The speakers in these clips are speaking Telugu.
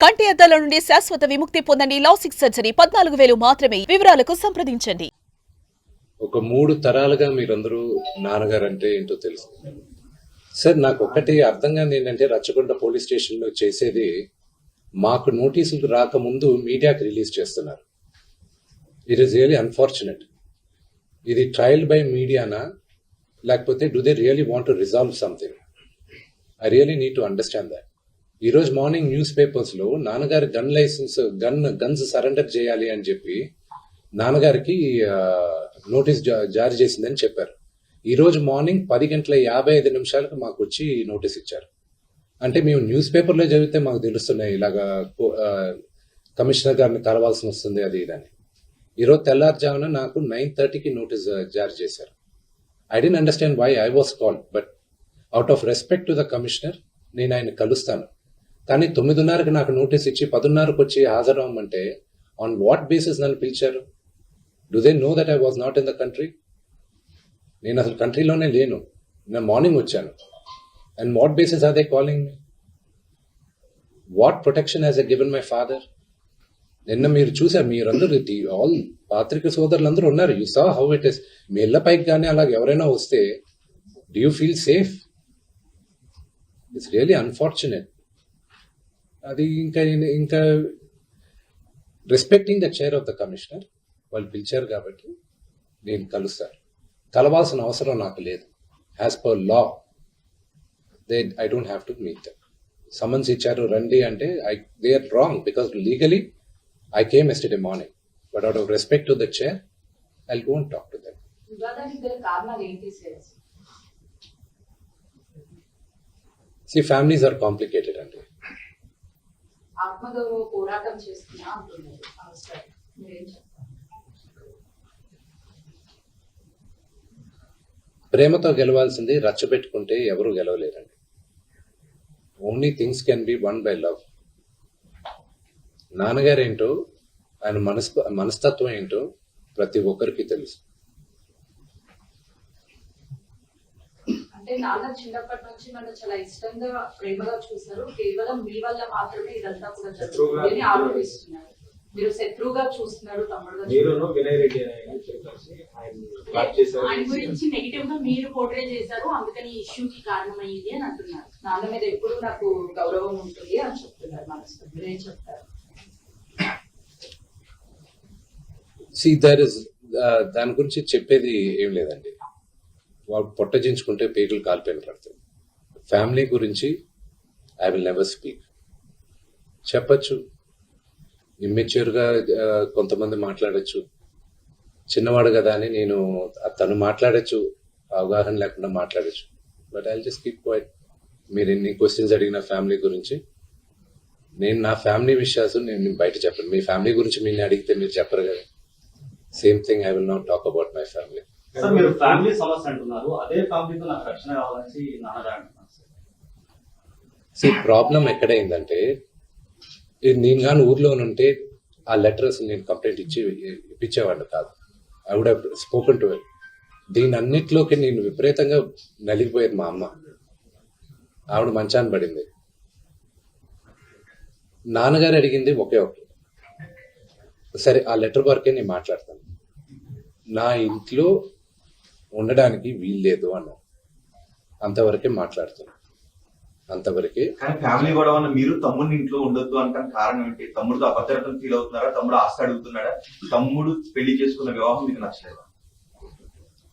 కంటి అద్దాల నుండి శాశ్వత విముక్తి పొందండి. లాసిక్ సర్జరీ 14,000 మాత్రమే. వివరాలకు సంప్రదించండి. ఒక 3 తరాలుగా మీరందరూ నాన్నగారు అంటే ఏంటో తెలుసు సార్. నాకు ఒక్కటి అర్థం కాని ఏంటంటే రచ్చకొండ పోలీస్ స్టేషన్లో చేసేది మాకు నోటీసులు రాకముందు మీడియాకి రిలీజ్ చేస్తున్నారు. It is really unfortunate. ఇది ట్రయల్ బై మీడియానా లేకపోతే do they really want to resolve something? I really need to understand that. ఈరోజు మార్నింగ్ న్యూస్ పేపర్స్లో నాన్నగారి గన్స్ సరెండర్ చేయాలి అని చెప్పి నాన్నగారికి నోటీస్ జారీ చేసిందని చెప్పారు. ఈరోజు మార్నింగ్ 10:55 మాకు వచ్చి నోటీస్ ఇచ్చారు. అంటే మేము న్యూస్ పేపర్లో చదివితే మాకు తెలుస్తున్నాయి ఇలాగా కమిషనర్ గారిని కలవాల్సి వస్తుంది అది ఇదని. ఈరోజు తెల్లారుజామున నాకు 9:30కి నోటీస్ జారీ చేశారు. I don't understand why I was called, but out of respect to the commissioner నేను ఆయన కలుస్తాను. కానీ 9:30కి నాకు నోటీస్ ఇచ్చి 10:30కి వచ్చి హాజరవ్వమంటే ఆన్ వాట్ బేసిస్ నన్ను పిలిచారు? Do they know that I was not in the country? నేను అసలు కంట్రీలోనే లేను. నేను మార్నింగ్ వచ్చాను. And what basis are they calling me? What protection has a given my father? నిన్న మీరు చూసారు, మీరందరూ ఆల్ పాత్రిక సోదరులందరూ ఉన్నారు. You saw how it is. మీ ఇళ్ల పైకి కానీ అలాగ ఎవరైనా వస్తే do you feel safe? It's really unfortunate. అది ఇంకా respecting the chair of the commissioner వాళ్ళు పిలిచారు కాబట్టి నేను కలుస్తాను. కలవాల్సిన అవసరం నాకు లేదు. As per law I don't have to meet them. Summons ఇచ్చారు రండి అంటే they are wrong because legally I came yesterday morning, but out of respect to the chair, I'll go and talk to them. See, families are complicated. ప్రేమతో గెలవాల్సింది రచ్చబెట్టుకుంటే ఎవరు గెలవలేరండి. Only things can be won by love. నాన్నగారు ఏంటో, ఆయన మనస్తత్వం ఏంటో ప్రతి ఒక్కరికి తెలుసు. అంటే నాన్న చిన్నప్పటి నుంచి నన్ను చాలా ఇష్టంగా ప్రేమగా చూసారు. కేవలం మీ వల్ల మాత్రమే ఇదంతా కూడా జరుగుతుంది ఆలోచిస్తున్నారు. మీరు శత్రువుగా చూస్తున్నారు తమ్ముడుగా. ఆయన గురించి నెగిటివ్ గా మీరు పోర్ట్రే చేశారు, అందుకని ఈ ఇష్యూకి కారణమైంది అని అంటున్నారు. నాన్న మీద ఎప్పుడు నాకు గౌరవం ఉంటుంది అని చెప్తున్నారు. మనసు మీరేం చెప్తారు? దాని గురించి చెప్పేది ఏం లేదండి. వాళ్ళు పొట్టజించుకుంటే పేగులు కాలిపోయిన పడతాయి. ఫ్యామిలీ గురించి ఐ విల్ నెవర్ స్పీక్. చెప్పచ్చు, ఇమ్మెచ్యూర్గా కొంతమంది మాట్లాడచ్చు, చిన్నవాడు కదా అని నేను తను మాట్లాడచ్చు, అవగాహన లేకుండా మాట్లాడచ్చు. But I just keep quiet. మీరు ఎన్ని క్వశ్చన్స్ అడిగిన ఫ్యామిలీ గురించి, నేను నా ఫ్యామిలీ విషయాలు నేను బయట చెప్పను. మీ ఫ్యామిలీ గురించి మీరు అడిగితే మీరు చెప్పరు కదా. Same thing I will not talk about my family. Sir, మీరు ఫ్యామిలీ సమస్య అంటున్నారు, అదే ఫ్యామిలీతో నాకు రక్షణ కావాలని నాన్నగారు అంటున్నారు. ప్రాబ్లం ఎక్కడైందంటే, నేను కానీ ఊర్లో ఉంటే ఆ లెటర్స్ నేను కంప్లైంట్ ఇప్పించేవాడిని కాదు. I would have spoken to it. దీని అన్నిట్లోకి నేను విపరీతంగా నలిగిపోయేది. మా అమ్మ, ఆవిడ మంచాన్ని పడింది. నాన్నగారు అడిగింది ఒకే ఒకటి, సరే ఆ లెటర్ వరకే నేను మాట్లాడతాను, నా ఇంట్లో ఉండడానికి వీల్లేదు అన్నా. అంతవరకే మాట్లాడుతాను, అంతవరకే. ఫ్యామిలీ గొడవ మీరు తమ్ముడిని ఇంట్లో ఉండొద్దు అంటాను కారణం ఏంటి? తమ్ముడితో అభద్రతను ఫీల్ అవుతున్నారా? తమ్ముడు ఆస్తి అడుగుతున్నాడా? తమ్ముడు పెళ్లి చేసుకున్న వివాహం మీకు నచ్చలేదా?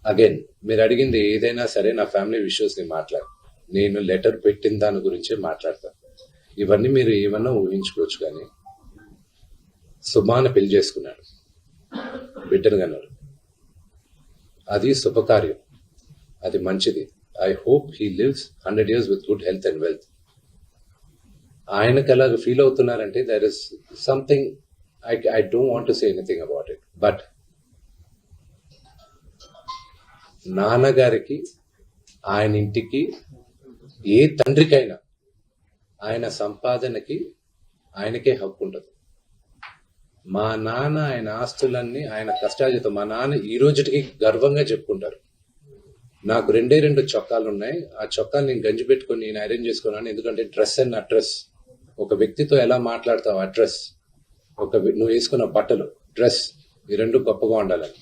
అగైన్ మీరు అడిగింది ఏదైనా సరే నా ఫ్యామిలీ విషయస్ ని మాట్లాడు. నేను లెటర్ పెట్టిన దాని గురించే మాట్లాడతాను. ఇవన్నీ మీరు ఏమన్నా ఊహించుకోవచ్చు. కానీ సుమాన పెళ్లి చేసుకున్నాడు, బిడ్డను కన్నాడు, అది శుభకార్యం, అది మంచిది. I hope he lives 100 years with good health and wealth. ఆయనకు అలాగ ఫీల్ అవుతున్నారంటే there is something. I don't want to say anything about it. But నాన్నగారికి, ఆయన ఇంటికి, ఏ తండ్రికైనా ఆయన సంపాదనకి ఆయనకే హక్కు ఉంటుంది. మా నాన్న ఆయన ఆస్తులన్నీ ఆయన కష్టార్జితం. మా నాన్న ఈ రోజుకి గర్వంగా చెప్పుకుంటారు, నాకు 2 చొక్కాలు ఉన్నాయి, ఆ చొక్కాలు నేను గంజి పెట్టుకొని నేను ఐరన్ చేసుకున్నాను, ఎందుకంటే డ్రెస్ అండ్ అడ్రస్ ఒక వ్యక్తితో ఎలా మాట్లాడతావు, ఆ డ్రెస్, నువ్వు వేసుకున్న బట్టలు, డ్రెస్, ఈ రెండు గొప్పగా ఉండాలని.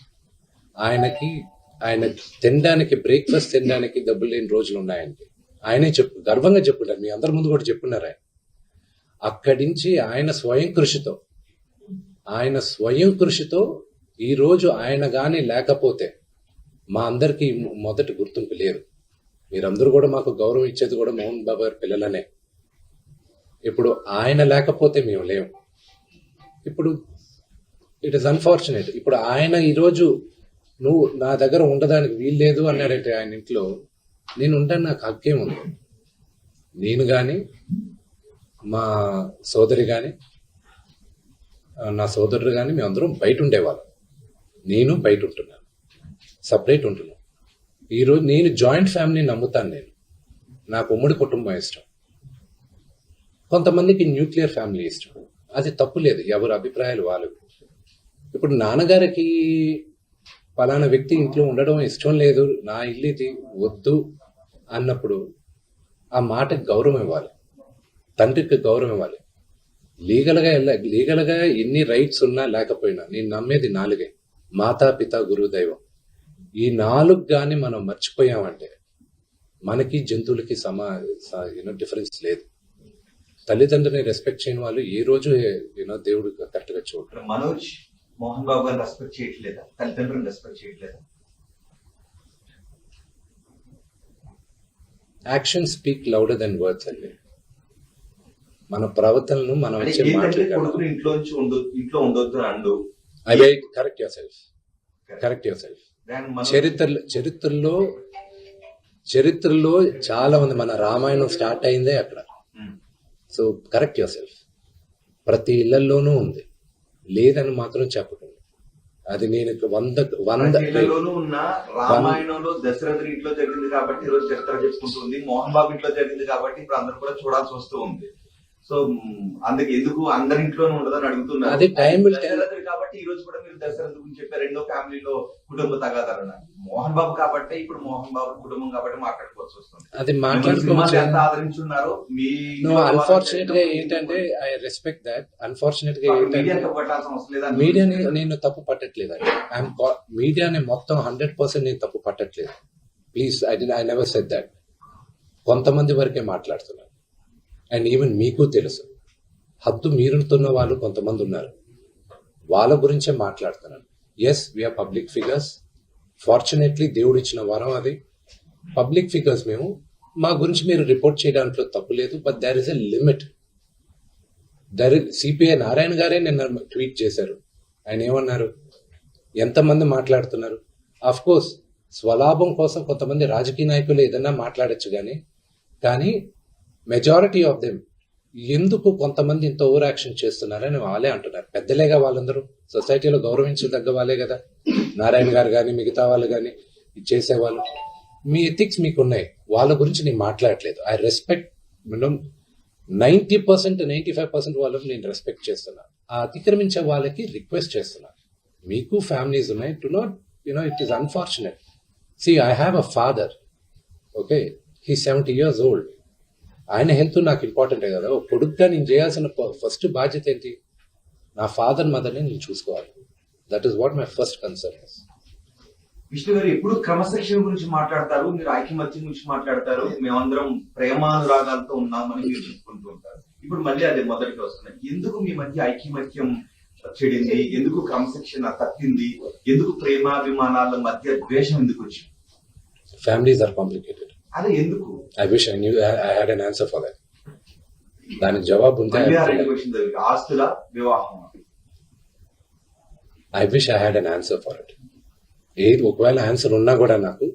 ఆయన తినడానికి, బ్రేక్ఫాస్ట్ తినడానికి డబ్బులు లేని రోజులు ఉన్నాయండి. ఆయనే గర్వంగా చెప్పున్నారు, మీ అందరి ముందు కూడా చెప్పున్నారు. అక్కడి నుంచి ఆయన స్వయం కృషితో ఈ రోజు ఆయన గాని లేకపోతే మా అందరికీ మొదటి గుర్తింపు లేదు. మీరందరూ కూడా మాకు గౌరవం ఇచ్చేది కూడా మోహన్ బాబు గారి పిల్లలనే. ఇప్పుడు ఆయన లేకపోతే మేము లేము. ఇప్పుడు ఇట్ ఇస్ అన్ఫార్చునేట్. ఇప్పుడు ఆయన ఈరోజు నువ్వు నా దగ్గర ఉండడానికి వీల్లేదు అన్నాడంటే ఆయన ఇంట్లో, నేను ఉంటాను, నాకు హక్కేం ఉంది. నేను కానీ, మా సోదరి కానీ, నా సోదరుడు కానీ, మేమందరం బయట ఉండేవాళ్ళం. నేను బయట ఉంటున్నాను, సపరేట్ ఉంటున్నాను. ఈరోజు నేను జాయింట్ ఫ్యామిలీని నమ్ముతాను. నాకు ఉమ్మడి కుటుంబం ఇష్టం. కొంతమందికి న్యూక్లియర్ ఫ్యామిలీ ఇష్టం. అది తప్పు లేదు, ఎవరి అభిప్రాయాలు వాళ్ళవి. ఇప్పుడు నాన్నగారికి పలానా వ్యక్తి ఇంట్లో ఉండడం ఇష్టం లేదు, నా ఇల్లు ఇది వద్దు అన్నప్పుడు ఆ మాటకి గౌరవం ఇవ్వాలి, తండ్రికి గౌరవం ఇవ్వాలి. లీగల్గా ఎన్ని రైట్స్ ఉన్నా లేకపోయినా నేను నమ్మేది 4: మాతా, పిత, గురువు, దైవం. ఈ 4 కానీ మనం మర్చిపోయామంటే మనకి జంతువులకి డిఫరెన్స్ లేదు. తల్లిదండ్రులని రెస్పెక్ట్ చేయని వాళ్ళు ఏ రోజు దేవుడు కరెక్ట్ గా చూడరు. మనోజ్ మోహన్ బాబు గారిని రెస్పెక్ట్ చేయట్లేదా, తల్లిదండ్రులను రెస్పెక్ట్ చేయట్లేదా? Action speak louder than words అండి. మన ప్రవర్తనను మనం ఇచ్చే మాటలు. ఇంట్లో ఉండొద్దు అండు. అదే కరెక్ట్ యువర్ సెల్ఫ్. చరిత్రలో చాలా ఉంది. మన రామాయణం స్టార్ట్ అయిందే అక్కడ. So correct your self. ప్రతి ఇళ్లలోనూ ఉంది, లేదని మాత్రం చెప్పకండి. అది నేను 100 ఉన్న రామాయణంలో దశరథుడి ఇంట్లో జరిగింది కాబట్టి ఈరోజు చరిత్ర చెప్పుకుంటుంది. మోహన్ బాబు ఇంట్లో జరిగింది కాబట్టి ఇప్పుడు అందరూ కూడా చూడాల్సి వస్తూ ఉంది. సో అందుకు ఎందుకు అందరి ఇంట్లోనే ఉండదని అడుగుతున్నారు. అది టైం కాబట్టి ఈ రోజు కూడా మీరు దశరథ గురించి చెప్పారు, రెండో ఫ్యామిలీలో కుటుంబ తగాదాలు. మోహన్ బాబు కాబట్టి ఇప్పుడు మోహన్ బాబు కుటుంబం కాబట్టి మాట్లాడుకోవాల్సి వస్తుంది. అది మాట్లాడుకోవచ్చు. ఎంత ఆదరించున్నారు మీ అన్ఫార్చునేట్ గా ఏంటంటే ఐ రెస్పెక్ట్ దట్. అన్ఫార్చునేట్ గా మీడియాని నేను తప్పు పట్టట్లేదు. మీడియాని మొత్తం 100% నేను తప్పు పట్టట్లేదు. Please, I never said that. కొంతమంది వరకే మాట్లాడుతున్నాను. అండ్ ఈవెన్ మీకు తెలుసు, హద్దు మీరుతున్న వాళ్ళు కొంతమంది ఉన్నారు, వాళ్ళ గురించే మాట్లాడుతున్నాను. Yes, we are public figures. Fortunately దేవుడు ఇచ్చిన వరం అది. పబ్లిక్ ఫిగర్స్ మేము. మా గురించి మీరు రిపోర్ట్ చేయడానికి తప్పు లేదు, but there is a limit. CPI Narayana గారే నిన్న ట్వీట్ చేశారు. ఆయన ఏమన్నారు, ఎంతమంది మాట్లాడుతున్నారు. ఆఫ్ కోర్స్ స్వలాభం కోసం కొంతమంది రాజకీయ నాయకులు ఏదన్నా మాట్లాడచ్చు, కానీ మెజారిటీ ఆఫ్ దెమ్ ఎందుకు కొంతమంది ఇంత ఓవర్ యాక్షన్ చేస్తున్నారని వాళ్ళే అంటున్నారు. పెద్దలేగా వాళ్ళందరూ, సొసైటీలో గౌరవించదగ్గ వాళ్ళే కదా. నారాయణ గారు కానీ, మిగతా వాళ్ళు కానీ చేసేవాళ్ళు. మీ ఎథిక్స్ మీకు ఉన్నాయి, వాళ్ళ గురించి నేను మాట్లాడట్లేదు. ఐ రెస్పెక్ట్ 90%, 95% వాళ్ళకి నేను రెస్పెక్ట్ చేస్తున్నాను. ఆ అతిక్రమించే వాళ్ళకి రిక్వెస్ట్ చేస్తున్నాను, మీకు ఫ్యామిలీస్ ఉన్నాయి. To not it is unfortunate. See, I have a father. Okay, he's 70 years old. ఆయన హెల్త్ నాకు ఇంపార్టెంటే కదా. కొడుకుగా నేను చేయాల్సిన ఫస్ట్ బాధ్యత ఏంటి, నా ఫాదర్ మదర్ని నేను చూసుకోవాలి. That is what my first concern is. Vishnu గారు ఎప్పుడు క్రమశిక్షణ గురించి మాట్లాడతారు, మీరు ఐకమత్యం గురించి మాట్లాడతారు, మేమందరం ప్రేమానురాగాలతో ఉన్నామని మీరు చెప్పుకుంటూ ఉంటారు. ఇప్పుడు మళ్ళీ అదే మొదటికి వస్తున్నాయి. ఎందుకు మీ మధ్య ఐకమత్యం చెడింది, ఎందుకు క్రమశిక్షణ తప్పింది, ఎందుకు ప్రేమాభిమానాల మధ్య ద్వేషం ఎందుకు వచ్చింది? Families are complicated. అదే ఎందుకు? I wish I knew I had an answer for that. దానికి జవాబు ఉంటే ఆస్తుల వివాహం. I wish I had an answer for it. ఒకవేళ ఆన్సర్ ఉన్నా కూడా నాకు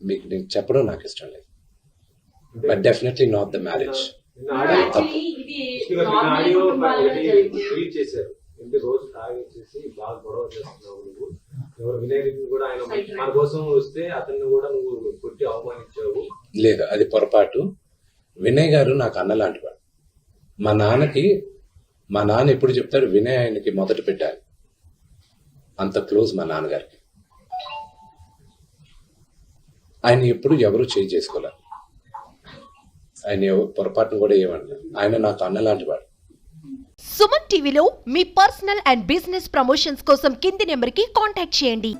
మీకు నేను చెప్పడం నాకు ఇష్టం లేదు. But definitely not the marriage. రోజు తాగేసేసి బాగా గొడవ చేస్తున్నావు నువ్వు. ఎవరు వినయ్ కూడా ఆయన మన కోసం వస్తే అతన్ని కూడా నువ్వు కొట్టి అవమానించావు. లేదు, అది పొరపాటు. వినయ్ గారు నాకు అన్నలాంటి వాడు. మా నాన్న ఎప్పుడు చెప్తారు, వినయ్ ఆయనకి మొదట పెట్టాలి. అంత క్లోజ్ మా నాన్నగారికి. ఆయన ఎప్పుడు ఎవరు చేయి చేసుకోలేదు. ఆయన పొరపాటును కూడా ఏమన్నా, ఆయన నాకు అన్న లాంటి వాడు. సుమన్ టీవీలో మీ పర్సనల్ అండ్ బిజినెస్ ప్రమోషన్స్ కోసం కింది నెంబర్కి కాంటాక్ట్ చేయండి.